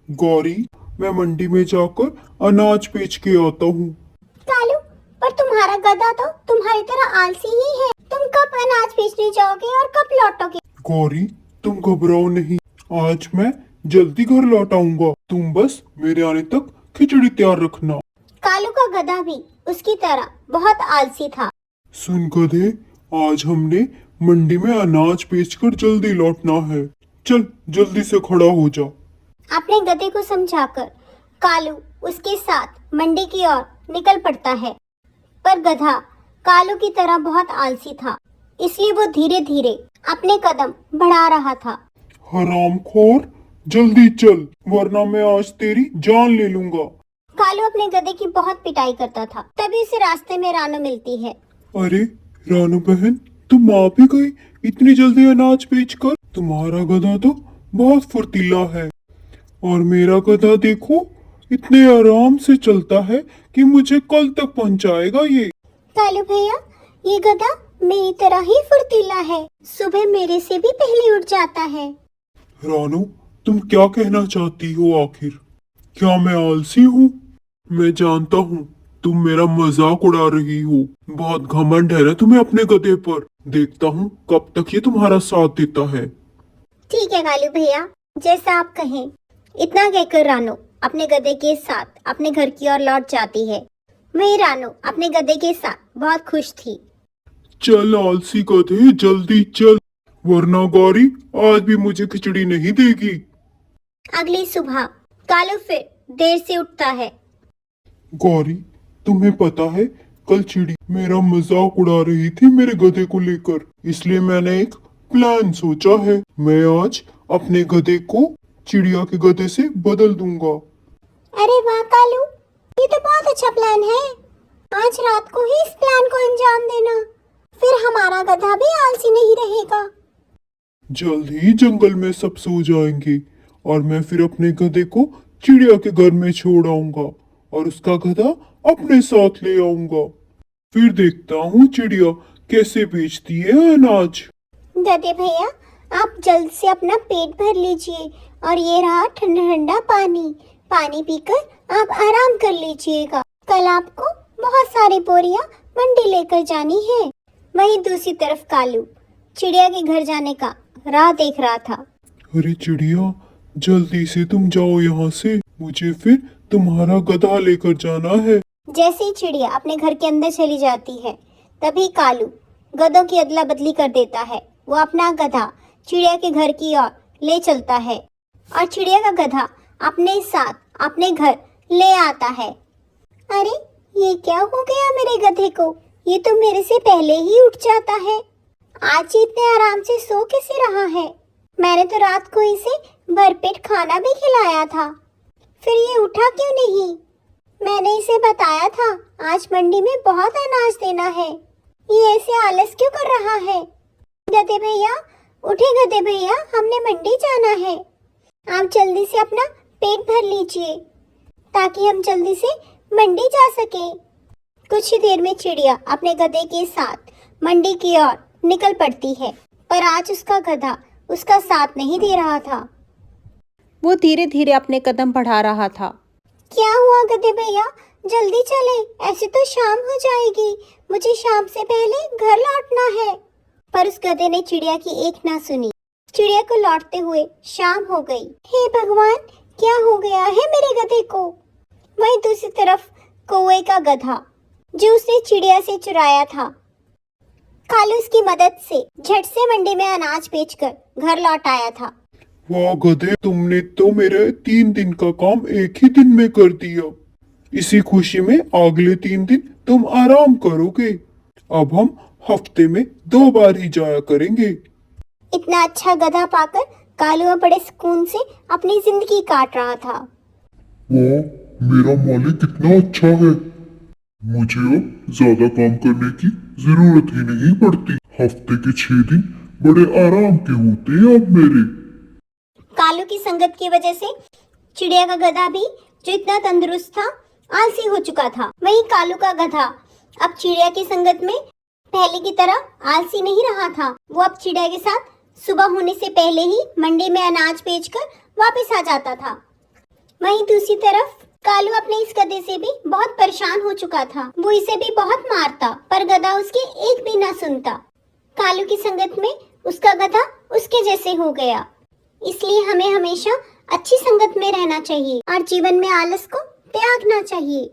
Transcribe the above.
गौरी, मैं मंडी में जाकर अनाज बेच के आता हूँ। कालू, पर तुम्हारा गधा तो तुम्हारी तरह आलसी ही है। तुम कब अनाज बेचने जाओगे और कब लौटोगे? गौरी, तुम घबराओ नहीं, आज मैं जल्दी घर लौट आऊंगा। तुम बस मेरे आने तक खिचड़ी तैयार रखना। कालू का गधा भी उसकी तरह बहुत आलसी था। सुन गधे, आज हमने मंडी में अनाज बेचकर जल्दी लौटना है। चल जल्दी से खड़ा हो जा। अपने गधे को समझाकर कालू उसके साथ मंडी की ओर निकल पड़ता है। पर गधा कालू की तरह बहुत आलसी था, इसलिए वो धीरे धीरे अपने कदम बढ़ा रहा था। हरामखोर, जल्दी चल, वरना मैं आज तेरी जान ले लूंगा। कालू अपने गधे की बहुत पिटाई करता था। तभी उसे रास्ते में रानू मिलती है। अरे रानू बहन, तुम आ भी गई इतनी जल्दी अनाज बेचकर। तुम्हारा गधा तो बहुत फुर्तीला है और मेरा गधा देखो, इतने आराम से चलता है कि मुझे कल तक पहुंचाएगा ये। कालू भैया, ये गधा मेरी तरह ही फुर्तीला है। सुबह मेरे से भी पहले उठ जाता है। रानू, तुम क्या कहना चाहती हो आखिर? क्या मैं आलसी हूँ? मैं जानता हूँ तुम मेरा मजाक उड़ा रही हो। बहुत घमंड है ना तुम्हें अपने गधे पर। देखता हूँ कब तक ये तुम्हारा साथ देता है। ठीक है कालू भैया, जैसा आप कहें। इतना कहकर रानू अपने गधे के साथ अपने घर की ओर लौट जाती है। वही रानू अपने गधे के साथ बहुत खुश थी। चल आलसी गधे, जल्दी चल, वरना गौरी आज भी मुझे खिचड़ी नहीं देगी। अगली सुबह कालू फिर देर से उठता है। गौरी, तुम्हें पता है कल चिड़ी मेरा मजाक उड़ा रही थी मेरे गधे को लेकर, इसलिए मैंने एक प्लान सोचा है। मैं आज अपने गधे को चिड़िया के गधे से बदल दूंगा। अरे वाह कालू, ये तो बहुत अच्छा प्लान है। आज रात को ही इस प्लान को अंजाम देना, फिर हमारा गधा भी आलसी नहीं रहेगा। जल्द ही जंगल में सब सो जाएंगे और मैं फिर अपने गधे को चिड़िया के घर में छोड़ आऊंगा और उसका गधा अपने साथ ले आऊंगा। फिर देखता हूँ चिड़िया कैसे बेचती है अनाज। गधे भैया, आप जल्द से अपना पेट भर लीजिए और ये रहा ठंडा ठंडा पानी। पानी पीकर आप आराम कर लीजिएगा। कल आपको बहुत सारी बोरियां मंडी लेकर जानी है। वहीं दूसरी तरफ कालू चिड़िया के घर जाने का राह देख रहा था। अरे चिड़िया, जल्दी से तुम जाओ यहाँ से, मुझे फिर तुम्हारा गधा लेकर जाना है। जैसे ही चिड़िया अपने घर के अंदर चली जाती है, तभी कालू गधों की अदला बदली कर देता है। वो अपना गधा चिड़िया के घर की ओर ले चलता है और चिड़िया का गधा अपने साथ अपने घर ले आता है। अरे, ये क्या हो गया मेरे गधे को? ये तो मेरे से पहले ही उठ जाता है। आज ये इतने आराम से सो कैसे रहा है? मैंने तो रात को इसे भरपेट खाना भी खिलाया था, फिर ये उठा क्यों नहीं? मैंने इसे बताया था आज मंडी में बहुत अनाज देना है। ये ऐसे आलस क्यों कर रहा है? गधे भैया, उठे गधे भैया, हमने मंडी जाना है। आप जल्दी से अपना पेट भर लीजिए ताकि हम जल्दी से मंडी जा सके। कुछ ही देर में चिड़िया अपने गधे के साथ मंडी की ओर निकल पड़ती है, पर आज उसका गधा उसका साथ नहीं दे रहा था। वो धीरे धीरे अपने कदम बढ़ा रहा था। क्या हुआ गधे भैया, जल्दी चले, ऐसे तो शाम हो जाएगी। मुझे शाम से पहले घर लौटना है। पर उस गधे ने चिड़िया की एक ना सुनी। चिड़िया को लौटते हुए शाम हो गई। हे भगवान, क्या हो गया है मेरे गधे को? वहीं दूसरी तरफ कौवे का गधा जो उसने चिड़िया से चुराया था, कालू उसकी मदद से झट से मंडी में अनाज बेचकर घर लौट आया था। वाह गधे, तुमने तो मेरे 3 दिन का काम एक ही दिन में कर दिया। इसी खुशी में अगले 3 दिन तुम आराम करोगे। अब हम हफ्ते में 2 बार ही जाया करेंगे। इतना अच्छा गधा पाकर कालू बड़े सुकून से अपनी जिंदगी काट रहा था। वाह, मेरा मालिक कितना अच्छा है। मुझे अब ज्यादा काम करने की जरूरत ही नहीं पड़ती। हफ्ते के 6 दिन बड़े आराम के होते हैं अब मेरे। कालू की संगत की वजह से चिड़िया का गधा भी, जो इतना तंदुरुस्त था, आलसी हो चुका था। वहीं कालू का गधा अब चिड़िया की संगत में पहले की तरह आलसी नहीं रहा था। वो अब चिड़िया के साथ सुबह होने से पहले ही मंडी में अनाज बेचकर वापस आ जाता था। वहीं दूसरी तरफ कालू अपने इस गधे से भी बहुत परेशान हो चुका था। वो इसे भी बहुत मारता, पर गधा उसकी एक भी ना सुनता। कालू की संगत में उसका गधा उसके जैसे हो गया। इसलिए हमें हमेशा अच्छी संगत में रहना चाहिए और जीवन में आलस को त्यागना चाहिए।